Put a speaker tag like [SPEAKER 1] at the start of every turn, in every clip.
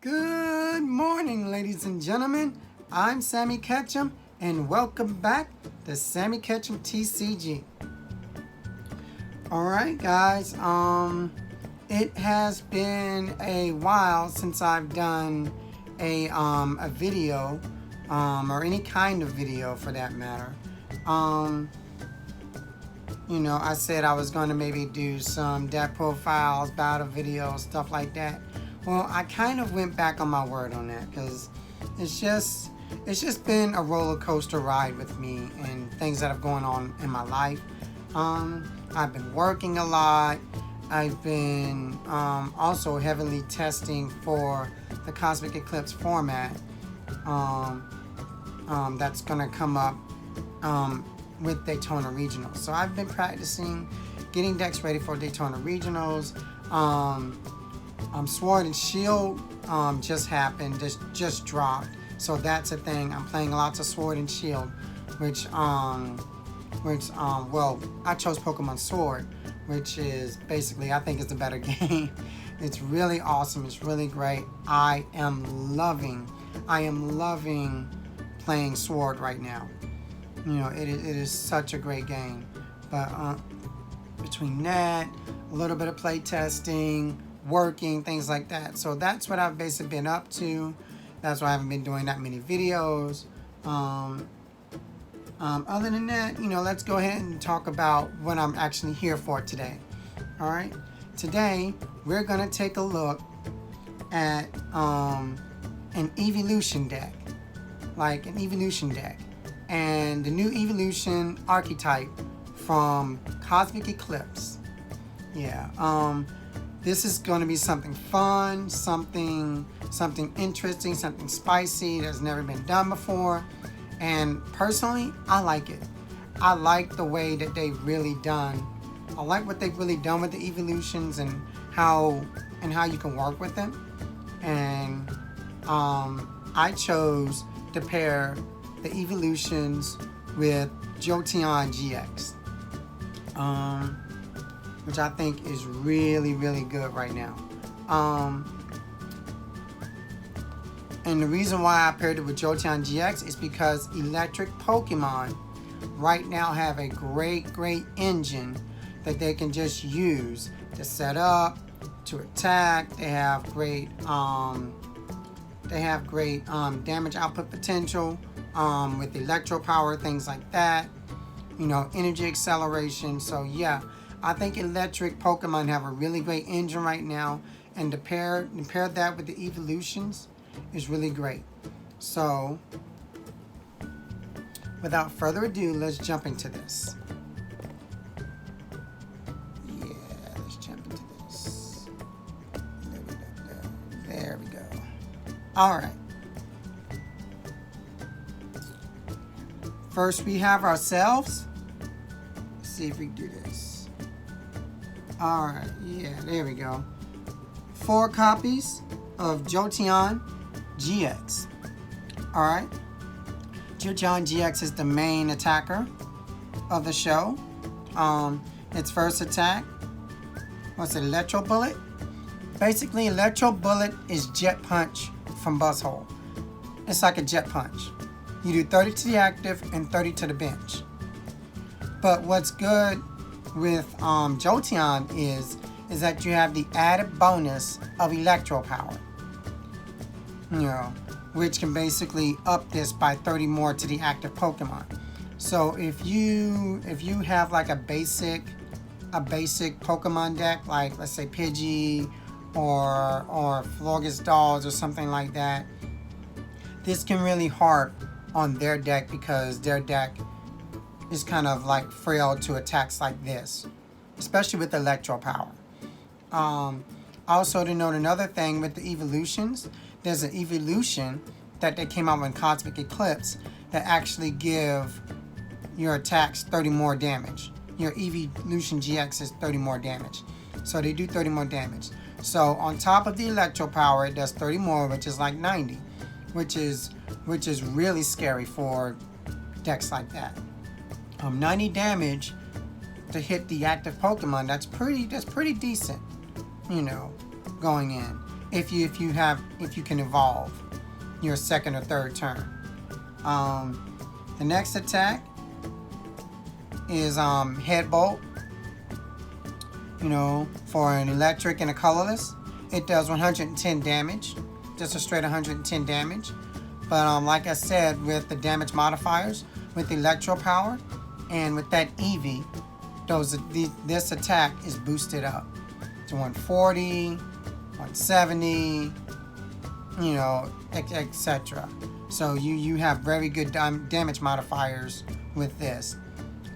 [SPEAKER 1] Good morning, ladies and gentlemen. I'm Sammy Ketchum, and welcome back to Sammy Ketchum TCG. All right, guys. It has been a while since I've done a video, or any kind of video for that matter. I said I was going to maybe do some deck profiles, battle videos, stuff like that. Well, I kind of went back on my word on that because it's just been a roller coaster ride with me and things that have gone on in my life. I've been working a lot. I've been also heavily testing for the Cosmic Eclipse format that's going to come up with Daytona Regionals. So I've been practicing, getting decks ready for Daytona Regionals. Sword and Shield just happened, just dropped. So that's a thing. I'm playing lots of Sword and Shield, which I chose Pokemon Sword, which is basically, I think, is the better game. It's really awesome. It's really great. I am loving playing Sword right now. It is such a great game. But between that, a little bit of play testing, working, things like that. So that's what I've basically been up to. That's why I haven't been doing that many videos. Other than that, let's go ahead and talk about what I'm actually here for today. All right. Today, we're going to take a look at an Eeveelution deck. Like an Eeveelution deck. And the new Eeveelution archetype from Cosmic Eclipse. Yeah. This is going to be something fun, something interesting, something spicy that's never been done before. And personally, I like it. I like the way that they've really done. I like what they've really done with the Eeveelutions and how you can work with them. And I chose to pair the Eeveelutions with Jolteon GX. Which I think is really, really good right now. And the reason why I paired it with Jolteon GX is because electric Pokemon right now have a great engine that they can just use to set up, to attack. They have great damage output potential with electropower, things like that. Energy acceleration. So yeah. I think electric Pokemon have a really great engine right now, and to pair that with the Eeveelutions is really great. So, without further ado, let's jump into this. Yeah, let's jump into this. There we go. All right. First, we have ourselves. Let's see if we can do this. Alright, yeah, there we go. 4 copies of Jolteon GX. Alright. Jolteon GX is the main attacker of the show. Its first attack, what's it, Electro Bullet? Basically, Electro Bullet is Jet Punch from Buzzhole. It's like a Jet Punch. You do 30 to the active and 30 to the bench. But what's good with Jolteon is that you have the added bonus of electropower, which can basically up this by 30 more to the active Pokemon. So if you have like a basic Pokemon deck, like let's say Pidgey or Florges Dolls or something like that, this can really harp on their deck because their deck is kind of like frail to attacks like this, especially with electropower. Also to note another thing with the Eeveelutions, there's an Eeveelution that they came out with Cosmic Eclipse that actually give your attacks 30 more damage. Your Eeveelution GX is 30 more damage. So they do 30 more damage. So on top of the electropower, it does 30 more, which is like 90, which is really scary for decks like that. 90 damage to hit the active Pokemon, that's pretty decent, going in. if you can evolve your second or third turn. The next attack is Headbolt. You know, for an electric and a colorless, it does 110 damage, just a straight 110 damage. But like I said, with the damage modifiers, with electropower, and with that Eevee, this attack is boosted up to 140, 170, you know, etc. So you have very good damage modifiers with this.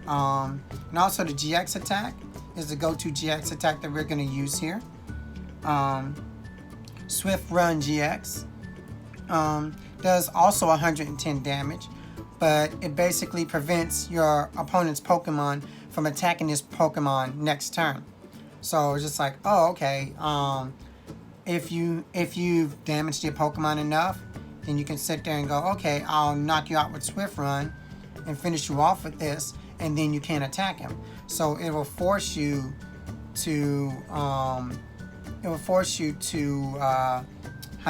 [SPEAKER 1] And also the GX attack is the go-to GX attack that we're going to use here. Swift Run GX does also 110 damage, but it basically prevents your opponent's Pokemon from attacking this Pokemon next turn. So it's just like, oh, okay. If you've damaged your Pokemon enough, then you can sit there and go, okay, I'll knock you out with Swift Run and finish you off with this, and then you can't attack him. So it will force you to how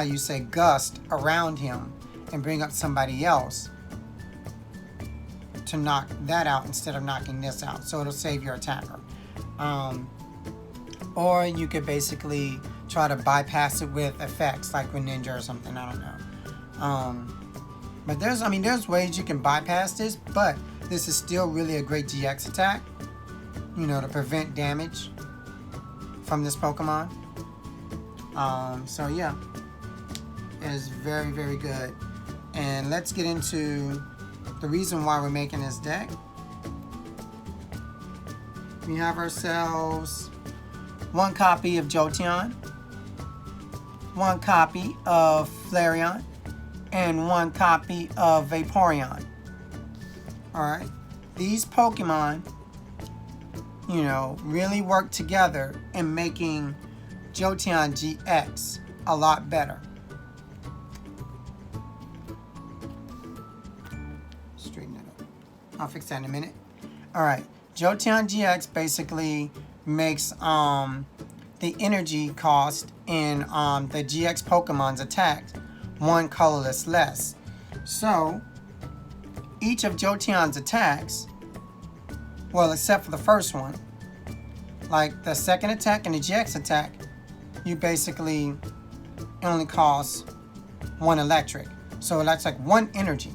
[SPEAKER 1] you say, gust around him and bring up somebody else to knock that out instead of knocking this out. So it'll save your attacker. Or you could basically try to bypass it with effects like with Ninja or something, I don't know. But there's ways you can bypass this, but this is still really a great GX attack, you know, to prevent damage from this Pokemon. So yeah, it is very, very good. And let's get into the reason why we're making this deck. We have ourselves one copy of Jolteon, one copy of Flareon, and one copy of Vaporeon. Alright, these Pokemon, you know, really work together in making Jolteon GX a lot better. Straighten it up. I'll fix that in a minute. Alright, Jolteon GX basically makes the energy cost in the GX Pokemon's attacks one colorless less. So each of Jolteon's attacks, well, except for the first one, like the second attack and the GX attack, you basically only cost one electric. So that's like one energy.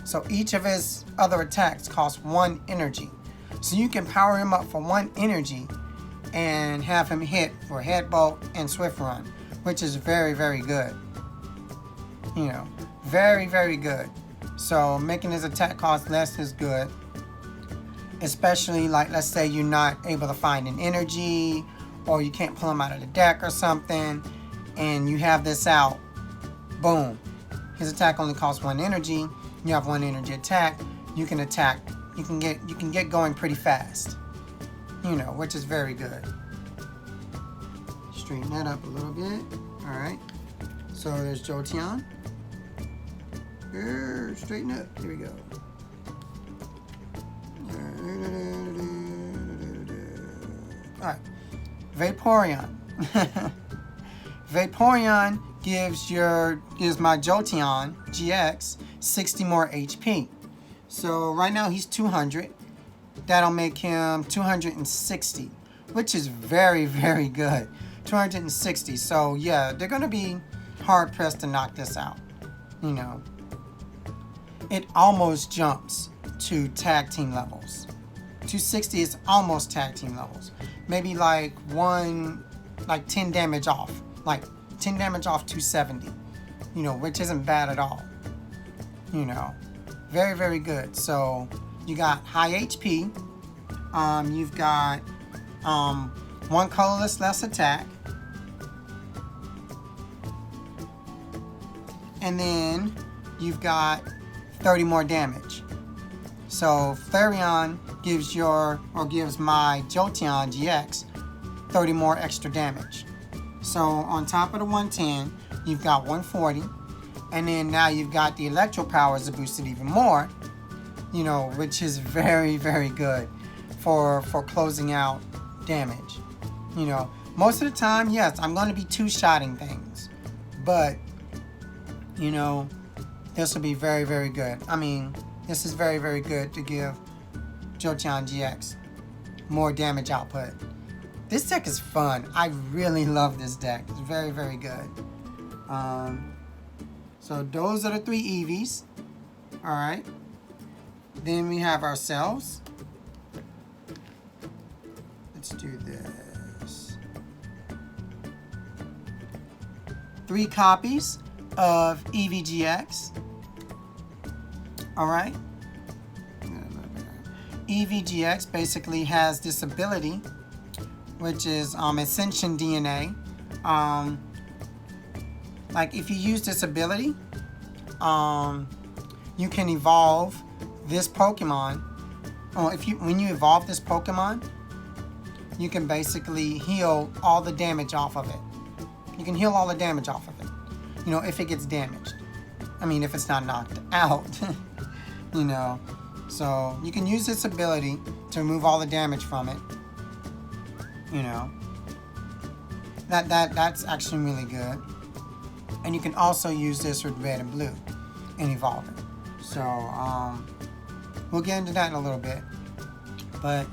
[SPEAKER 1] So each of his other attacks cost one energy. So you can power him up for one energy and have him hit for Headbolt and Swift Run, which is very, very good. You know, very, very good. So making his attack cost less is good. Especially like, let's say you're not able to find an energy, or you can't pull him out of the deck or something, and you have this out, boom. His attack only costs one energy. You have one energy attack. You can attack. You can get going pretty fast. You know, which is very good. Straighten that up a little bit. All right. So there's Jolteon. Straighten up. Here we go. All right. Vaporeon. Vaporeon gives my Jolteon GX 60 more HP. So right now he's 200. That'll make him 260, which is very, very good. 260. So yeah, they're gonna be hard pressed to knock this out. You know, it almost jumps to tag team levels. 260 is almost tag team levels. Maybe like 10 damage off. Like 10 damage off 270. You know, which isn't bad at all. You know, very, very good. So you got high HP. You've got one colorless less attack. And then you've got 30 more damage. So Flareon gives my Jolteon GX 30 more extra damage. So on top of the 110, you've got 140. And then now you've got the electropowers to boost it even more, you know, which is very, very good for closing out damage. You know, most of the time, yes, I'm going to be two-shotting things. but you know, this will be very, very good. I mean, this is very, very good to give Jolteon GX more damage output. This deck is fun. I really love this deck. It's very, very good. So those are the 3 Eevees. Alright. Then we have ourselves. Let's do this. 3 copies of eevee GX. Alright. eevee GX basically has this ability, which is Ascension DNA. Like if you use this ability, you can evolve this Pokemon. When you evolve this Pokemon, you can basically heal all the damage off of it. You can heal all the damage off of it. You know, if it gets damaged. I mean, if it's not knocked out. You know, so you can use this ability to remove all the damage from it. You know, that's actually really good. And you can also use this with red and blue and evolve it. So we'll get into that in a little bit. But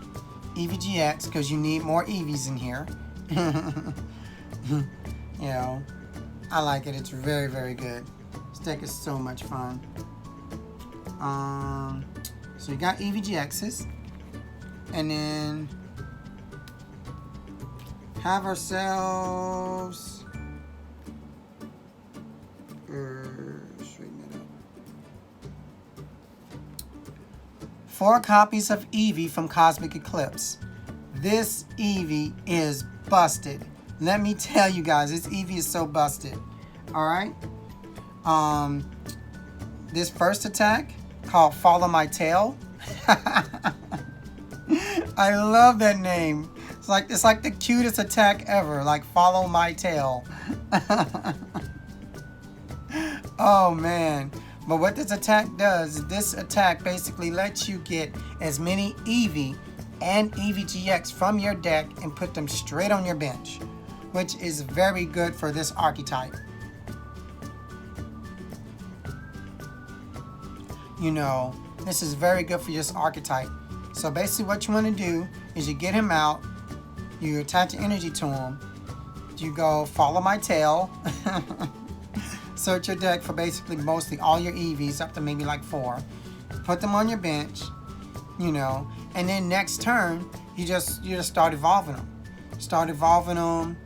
[SPEAKER 1] eevee GX, because you need more Eevees in here. You know, I like it. It's very, very good. This deck is so much fun. So you got eevee GXs, and then have ourselves. Straighten it up. 4 copies of Eevee from Cosmic Eclipse. This Eevee is busted. Let me tell you guys, this Eevee is so busted. Alright? This first attack, called Follow My Tail. I love that name. It's like the cutest attack ever. Like, follow my tail. Oh, man. But what this attack does, this attack basically lets you get as many Eevee and eevee GX from your deck and put them straight on your bench, which is very good for this archetype. You know, this is very good for this archetype. So basically what you want to do is you get him out, you attach energy to him, you go follow my tail, search your deck for basically mostly all your Eevees up to maybe like 4, put them on your bench, you know, and then next turn you just start evolving them. Start evolving your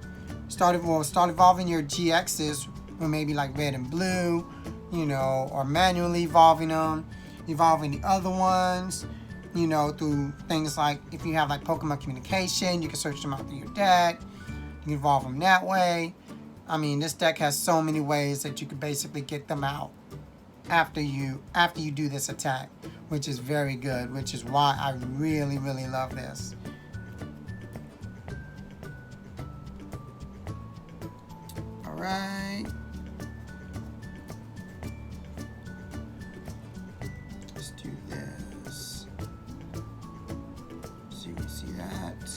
[SPEAKER 1] GXs with maybe like red and blue, you know, or manually evolving them, evolving the other ones, you know, through things like if you have like Pokemon communication, you can search them out through your deck, you can evolve them that way. I mean, this deck has so many ways that you can basically get them out after you do this attack, which is very good, which is why I really, really love this. All right. Let's do this. So you can see that.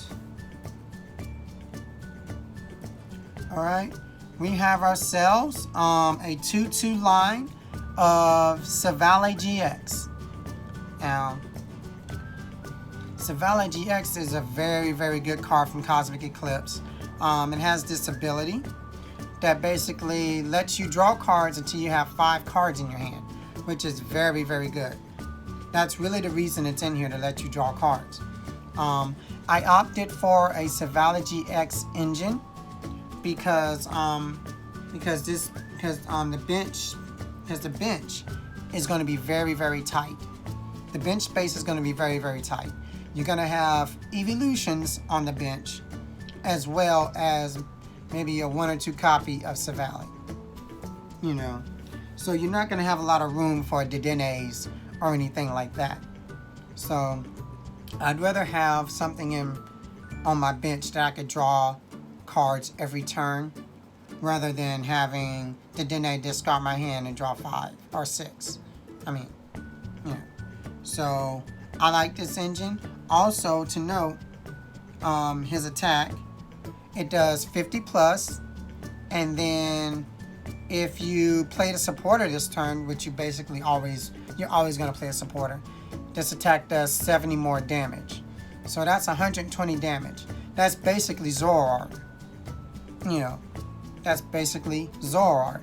[SPEAKER 1] All right. We have ourselves a 2/2 line of Silvally GX. Now, Silvally GX is a very, very good card from Cosmic Eclipse. It has this ability that basically lets you draw cards until you have 5 cards in your hand, which is very, very good. That's really the reason it's in here, to let you draw cards. I opted for a Silvally GX engine because the bench is going to be very, very tight. The bench space is going to be very, very tight. You're going to have Eeveelutions on the bench, as well as maybe a 1 or 2 copy of Silvally. You know, so you're not going to have a lot of room for Dedenes or anything like that. So I'd rather have something on my bench that I could draw cards every turn, rather than having Dedenne discard my hand and draw 5 or 6. I mean, yeah. So I like this engine. Also to note, his attack, it does 50 plus, and then If you played a supporter this turn, which you're always going to play a supporter, this attack does 70 more damage. So that's 120 damage. That's basically Zoroark. You know, that's basically Zoroark.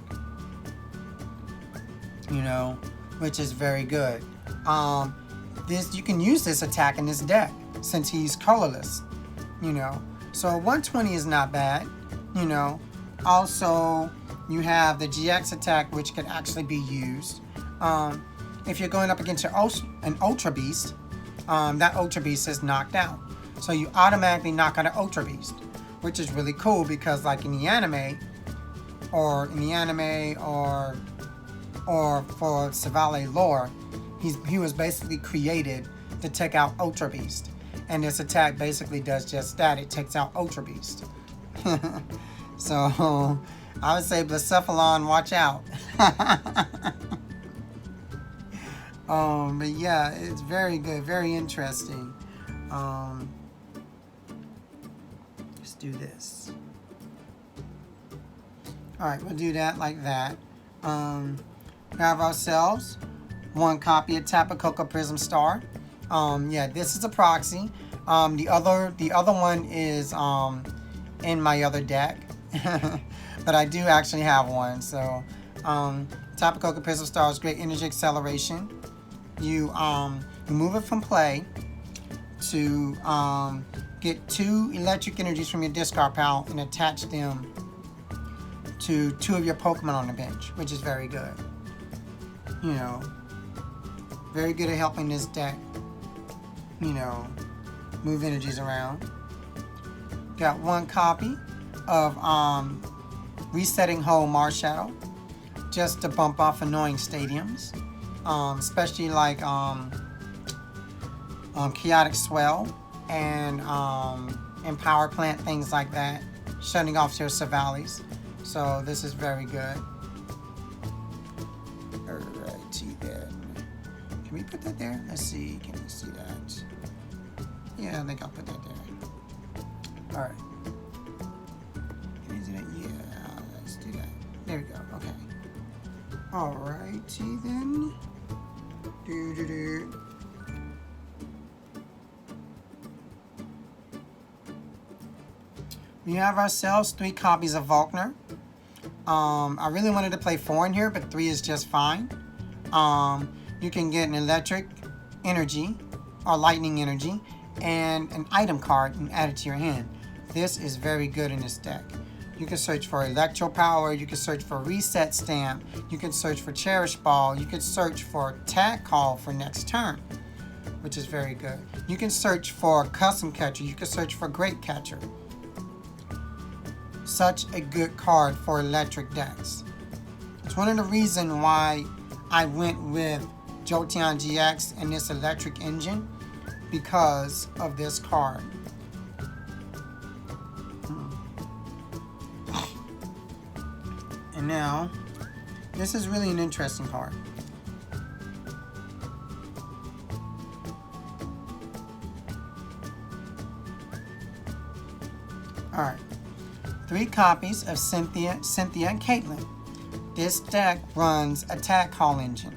[SPEAKER 1] You know, which is very good. You can use this attack in this deck since he's colorless. You know, so 120 is not bad. You know, also you have the GX attack, which could actually be used. If you're going up against an Ultra Beast, that Ultra Beast is knocked out. So you automatically knock out an Ultra Beast, which is really cool because like in the anime or for silvally lore, he was basically created to take out Ultra Beast. And this attack basically does just that. It takes out Ultra Beast. So I would say Blacephalon, watch out. But yeah, it's very good, very interesting. Let's do this. Alright, we'll do that like that. We have ourselves one copy of Tapu Koko Prism Star. Yeah, this is a proxy. The other one is in my other deck. But I do actually have one. So Tapu Koko Prism Star is great energy acceleration. You remove it from play to get 2 electric energies from your discard pile and attach them to 2 of your Pokemon on the bench, which is very good. You know, very good at helping this deck, you know, move energies around. Got one copy of Resetting Whole Marshadow, just to bump off annoying stadiums, especially like Chaotic Swell and Power Plant, things like that, shutting off your silvallies. So this is very good. Alrighty then. Can we put that there? Let's see. Can you see that? Yeah, I think I'll put that there. Alright. Can you see that? Yeah, let's do that. There we go. Okay. Alrighty then. We have ourselves 3 copies of Volkner. I really wanted to play 4 in here, but 3 is just fine. You can get an electric energy or lightning energy and an item card and add it to your hand. This is very good in this deck. You can search for electropower, you can search for reset stamp, you can search for cherish ball, you can search for tag call for next turn, which is very good. You can search for custom catcher, you can search for great catcher. Such a good card for electric decks. It's one of the reasons why I went with Jolteon GX and this electric engine, because of this card. And now, this is really an interesting card. Alright. 3 copies of Cynthia and Caitlin. This deck runs Attack Call Engine.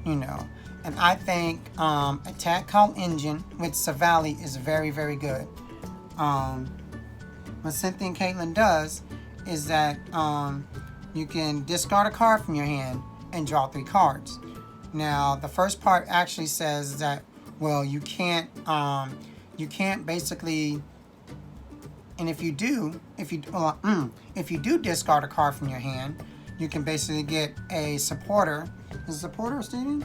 [SPEAKER 1] You know. And I think Attack Call Engine with silvally is very, very good. What Cynthia and Caitlin does is that you can discard a card from your hand and draw 3 cards. Now, the first part actually says that, well, you can't basically, and if you do discard a card from your hand, you can basically get a supporter. Is a supporter stating?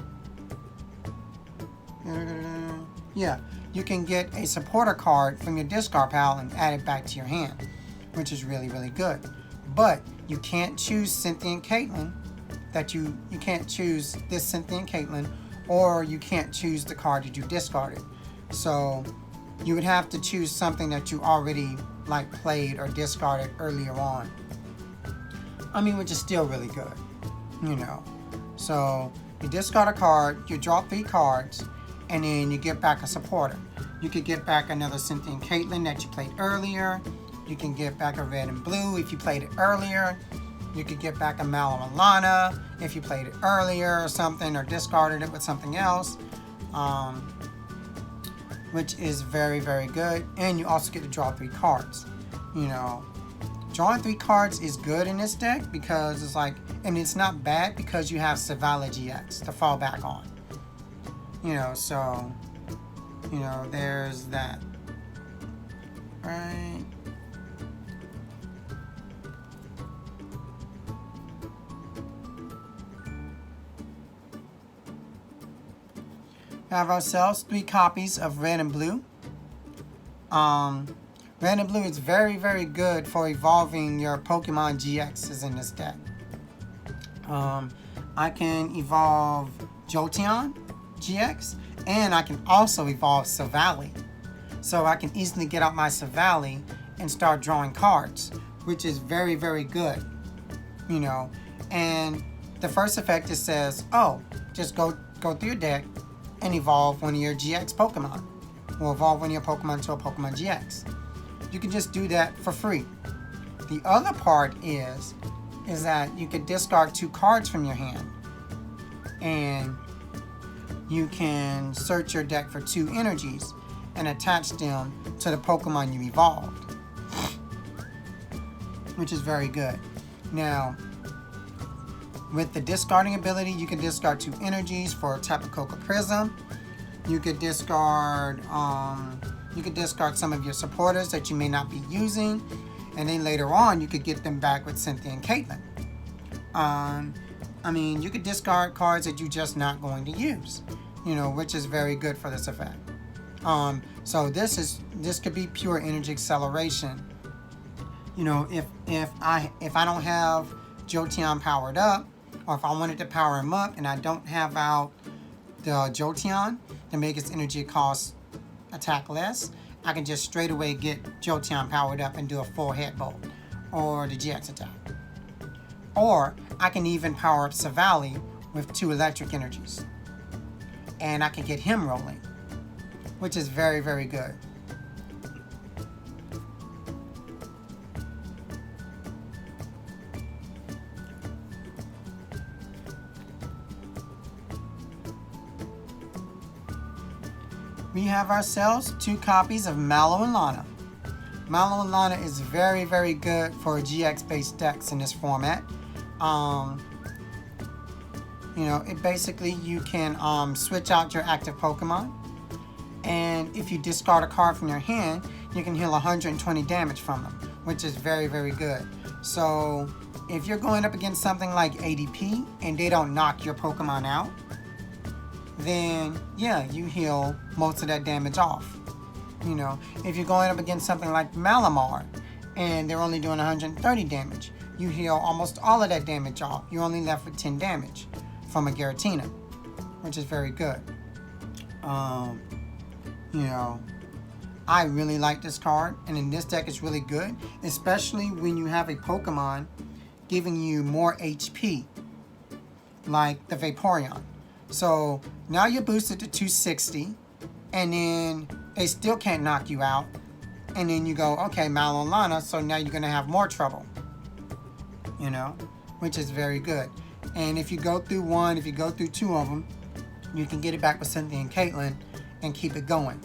[SPEAKER 1] Yeah, you can get a supporter card from your discard pile and add it back to your hand, which is really, really good. But you can't choose Cynthia and Caitlin. You can't choose this Cynthia and Caitlin, or you can't choose the card that you discarded. So you would have to choose something that you already like played or discarded earlier on. I mean, which is still really good, you know. So you discard a card, you draw 3 cards, and then you get back a supporter. You could get back another Cynthia and Caitlin that you played earlier. You can get back a red and blue if you played it earlier. You could get back a Mallow and Lana if you played it earlier or something, or discarded it with something else, which is very, very good. And you also get to draw 3 cards. You know, drawing 3 cards is good in this deck because it's like, I mean, it's not bad because you have Silvally GX to fall back on. You know, so, you know, there's that. Right. We have ourselves 3 copies of red and blue. Red and blue is very, very good for evolving your Pokemon GXs in this deck. I can evolve Jolteon GX, and I can also evolve Silvally. So I can easily get out my Silvally and start drawing cards, which is very, very good. You know, and the first effect, it says, oh, just go through your deck and evolve one of your GX Pokemon. Or evolve one of your Pokemon to a Pokemon GX. You can just do that for free. The other part is that you can discard 2 cards from your hand. And you can search your deck for 2 energies and attach them to the Pokemon you evolved. Which is very good. Now, with the discarding ability, you can discard 2 energies for Tapu Koko Prisim. You could discard some of your supporters that you may not be using, and then later on you could get them back with Cynthia and Caitlin. I mean, you could discard cards that you're just not going to use, you know, which is very good for this effect. So this could be pure energy acceleration. You know, if I don't have Jolteon powered up, or if I wanted to power him up and I don't have out the Jolteon to make its energy cost attack less, I can just straight away get Jolteon powered up and do a full head bolt or the GX attack. Or I can even power up Silvally with 2 electric energies, and I can get him rolling, which is very, very good. We have ourselves 2 copies of Mallow and Lana. Mallow and Lana is very, very good for GX-based decks in this format. You know, it basically, you can switch out your active Pokemon, and if you discard a card from your hand, you can heal 120 damage from them, which is very, very good. So if you're going up against something like ADP and they don't knock your Pokemon out, then yeah, you heal most of that damage off. You know, if you're going up against something like Malamar and they're only doing 130 damage, you heal almost all of that damage off. You're only left with 10 damage from a Giratina, which is very good. You know, I really like this card, and in this deck it's really good, especially when you have a Pokemon giving you more HP, like the Vaporeon. So now you're boosted to 260, and then they still can't knock you out, and then you go, okay, Mallow and Lana, so now you're going to have more trouble, you know, which is very good. And if you go through 1, if you go through 2 of them, you can get it back with Cynthia and Caitlin and keep it going.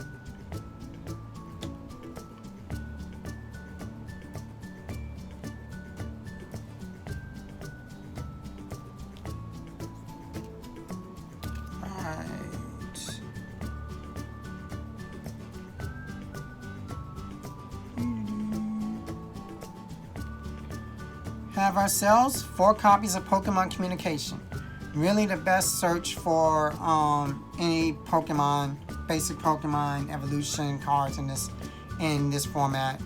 [SPEAKER 1] Have ourselves 4 copies of Pokemon Communication. Really the best search for any Pokemon, basic Pokemon evolution cards in this format.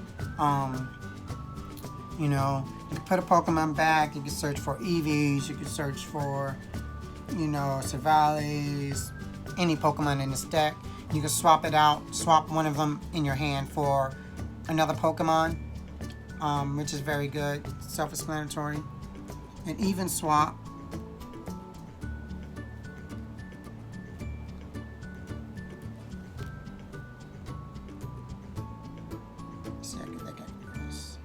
[SPEAKER 1] You know, you can put a Pokemon back, you can search for Eevees, you can search for, you know, Silvallies, any Pokemon in this deck. You can swap it out, swap one of them in your hand for another Pokemon. Which is very good, self-explanatory. And even swap. Let's see, I can this.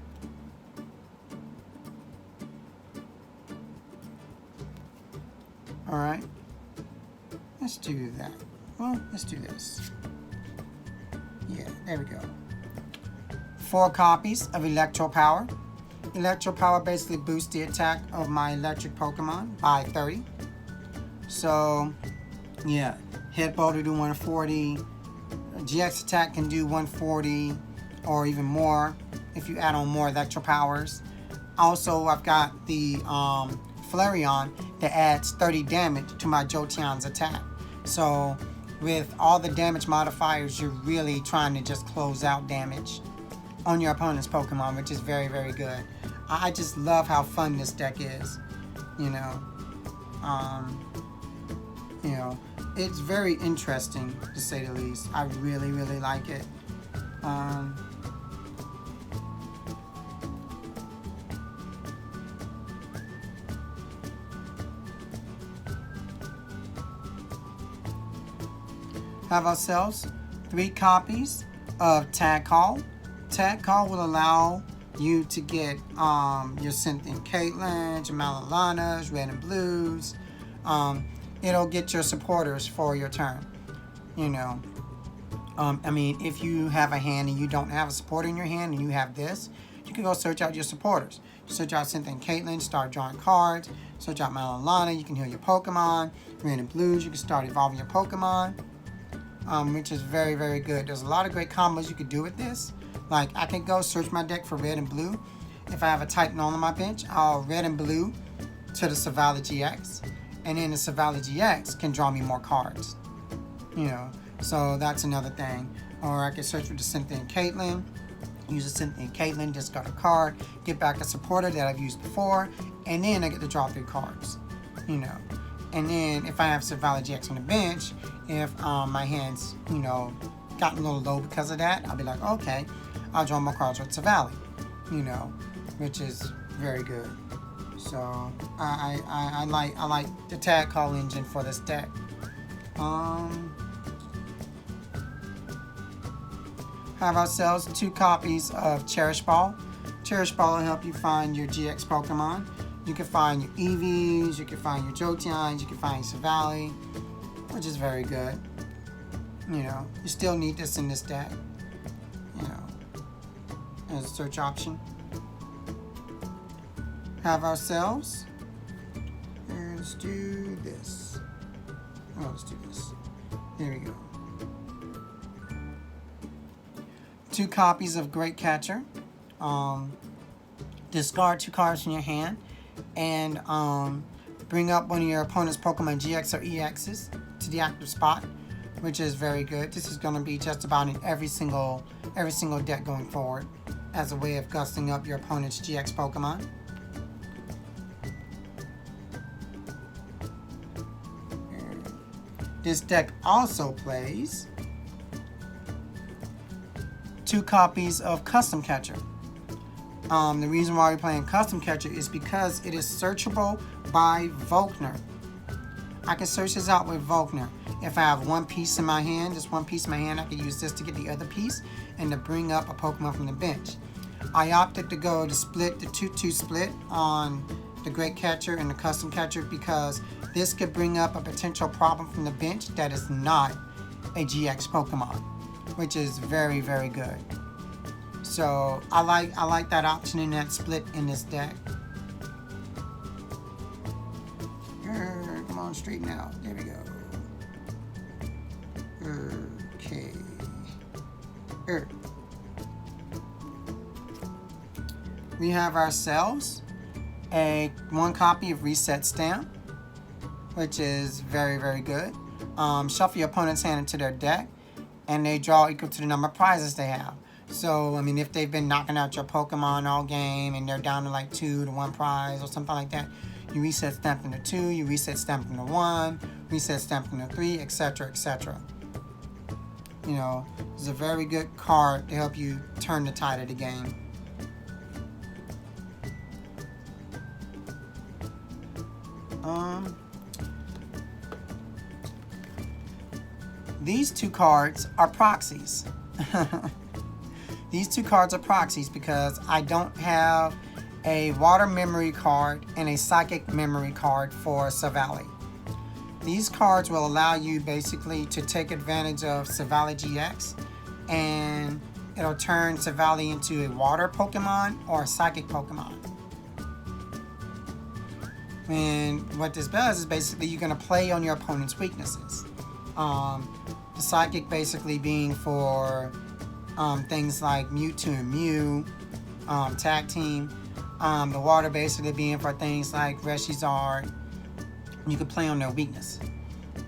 [SPEAKER 1] Alright. Let's do that. Well, let's do this. Yeah, there we go. 4 copies of electropower. Electropower basically boosts the attack of my electric Pokemon by 30. So, yeah, Hit Bolt will do 140. GX attack can do 140 or even more if you add on more Electropowers. Also, I've got the Flareon that adds 30 damage to my Jolteon's attack. So, with all the damage modifiers, you're really trying to just close out damage on your opponent's Pokemon, which is very, very good. I just love how fun this deck is. You know, it's very interesting to say the least. I really, really like it. Have ourselves 3 copies of Tag Call. Tag Call will allow you to get your Cynthia and Caitlin, your mallow Lanas, red and blues. It'll get your supporters for your turn. You know, I mean, if you have a hand and you don't have a supporter in your hand and you have this, you can go search out your supporters. Search out Cynthia and Caitlin, start drawing cards. Search out mallow Lana, you can heal your Pokemon. Red and blues, you can start evolving your Pokemon. Which is very, very good. There's a lot of great combos you could do with this. Like, I can go search my deck for red and blue. If I have a type null on my bench, I'll red and blue to the Silvally GX. And then the Silvally GX can draw me more cards. You know, so that's another thing. Or I can search for the Cynthia and Caitlin. Use a Cynthia and Caitlin, discard a card, get back a supporter that I've used before, and then I get to draw 3 cards. You know. And then if I have Silvally GX on the bench, if my hand's, you know, gotten a little low because of that, I'll be like, okay, I'll draw more cards with Silvally, you know, which is very good. So I like the Tag Call engine for this deck. Have ourselves 2 copies of Cherish Ball. Cherish Ball will help you find your GX Pokemon. You can find your Eevees, you can find your Jolteons, you can find your Silvally, which is very good. You know, you still need this in this deck, you know, as a search option. Have ourselves, and let's do this. Oh, let's do this. There we go. 2 copies of Great Catcher. Discard 2 cards from your hand and bring up one of your opponent's Pokemon GX or EXs to the active spot, which is very good. This is going to be just about in every single deck going forward as a way of gusting up your opponent's GX Pokemon. This deck also plays 2 copies of Custom Catcher. The reason why we're playing Custom Catcher is because it is searchable by Volkner. I can search this out with Volkner. If I have 1 piece in my hand, just 1 piece in my hand, I can use this to get the other piece and to bring up a Pokemon from the bench. I opted to go to split the 2-2 split on the Great Catcher and the Custom Catcher because this could bring up a potential problem from the bench that is not a GX Pokemon, which is very, very good. So I like that option in that split in this deck. Come on, straighten out. There we go. Okay. We have ourselves a 1 copy of Reset Stamp, which is very, very good. Shuffle your opponent's hand into their deck, and they draw equal to the number of prizes they have. So, I mean, if they've been knocking out your Pokemon all game and they're down to like 2 to 1 prize or something like that, you reset Stamp into 2, you reset Stamp into 1, reset Stamp into 3, etc., etc. You know, it's a very good card to help you turn the tide of the game. These 2 cards are proxies. These 2 cards are proxies because I don't have a water memory card and a psychic memory card for Silvally. these cards will allow you basically to take advantage of Silvally GX, and it'll turn Silvally into a water Pokemon or a psychic Pokemon. And what this does is basically you're going to play on your opponent's weaknesses. The psychic basically being for things like Mewtwo and Mew, tag team. The water basically being for things like Reshizard. You can play on their weakness,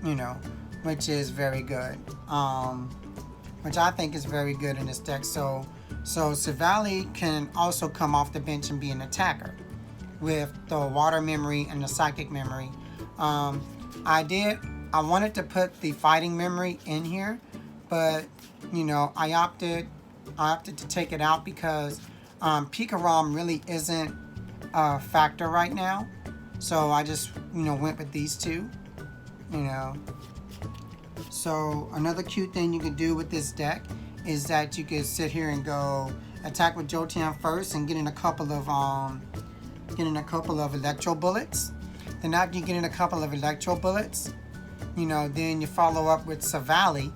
[SPEAKER 1] you know, which is very good. Which I think is very good in this deck. So Silvally can also come off the bench and be an attacker with the water memory and the psychic memory. I wanted to put the fighting memory in here, but you know, I opted to take it out because Pikarom really isn't a factor right now. So I just, you know, went with these two, you know. So another cute thing you can do with this deck is that you could sit here and go attack with Jolteon first and get in a couple of electro bullets. Then after you get in a couple of electro bullets, you know, then you follow up with Silvally,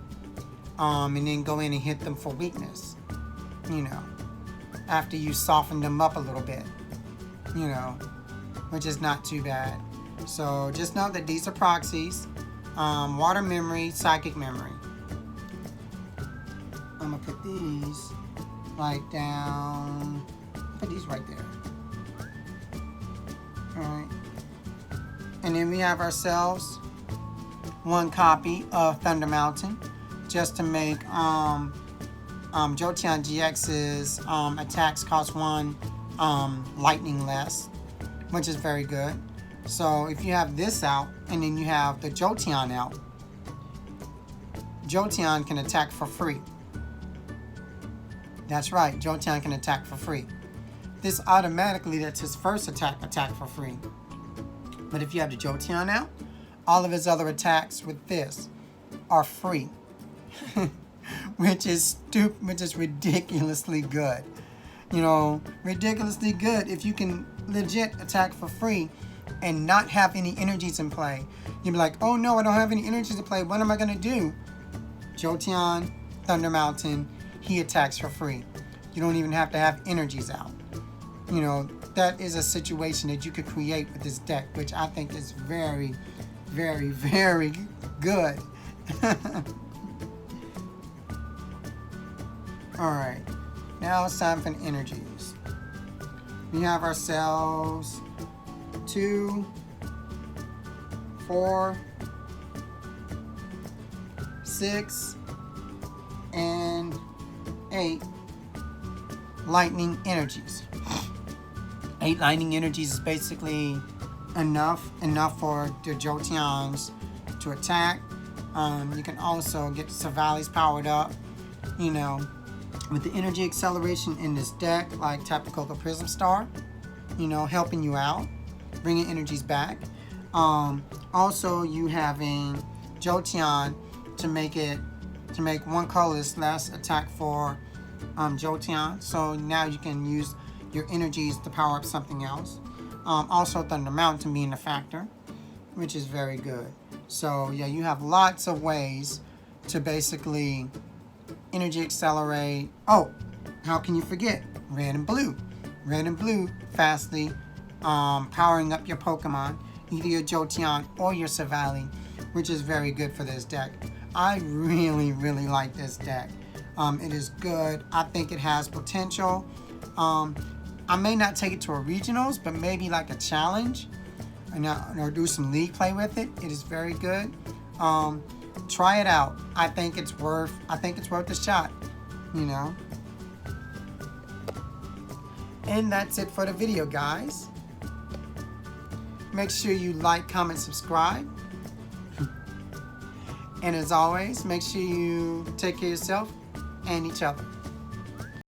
[SPEAKER 1] and then go in and hit them for weakness, you know, after you soften them up a little bit, you know, which is not too bad. So just know that these are proxies, water memory, psychic memory. I'm gonna put these like down, put these right there. All right, and then we have ourselves one copy of Thunder Mountain, just to make Jolteon GX's attacks cost 1 lightning less, which is very good. So if you have this out and then you have the Jolteon out, Jolteon can attack for free. That's right, Jolteon can attack for free. This automatically lets his first attack for free. But if you have the Jolteon out, all of his other attacks with this are free. which is ridiculously good. You know, ridiculously good if you can legit attack for free and not have any energies in play. You'd be like, oh no, I don't have any energies to play. What am I going to do? Jolteon, Thunder Mountain, he attacks for free. You don't even have to have energies out. You know, that is a situation that you could create with this deck, which I think is very, very, very good. Alright, now it's time for the energies. We have ourselves 2, 4, 6, and 8 lightning energies. 8 lightning energies is basically enough for the Jolteons to attack. You can also get the Silvally's powered up, you know, with the energy acceleration in this deck, like Tapu Koko Prism Star, you know, helping you out, bringing energies back. Also, you having Jolteon to make one colorless less attack for Jolteon. So now you can use your energies to power up something else. Also, Thunder Mountain being a factor, which is very good. So yeah, you have lots of ways to basically energy accelerate. Oh, how can you forget red and blue? Red and blue fastly powering up your Pokemon, either your Jolteon or your Silvally, which is very good for this deck. I really, really like this deck. It is good. I think it has potential. I may not take it to a regionals, but maybe like a challenge, or do some league play with it. It is very good. Try it out. I think it's worth a shot, you know. And that's it for the video, guys. Make sure you like, comment, subscribe. And as always, make sure you take care of yourself and each other.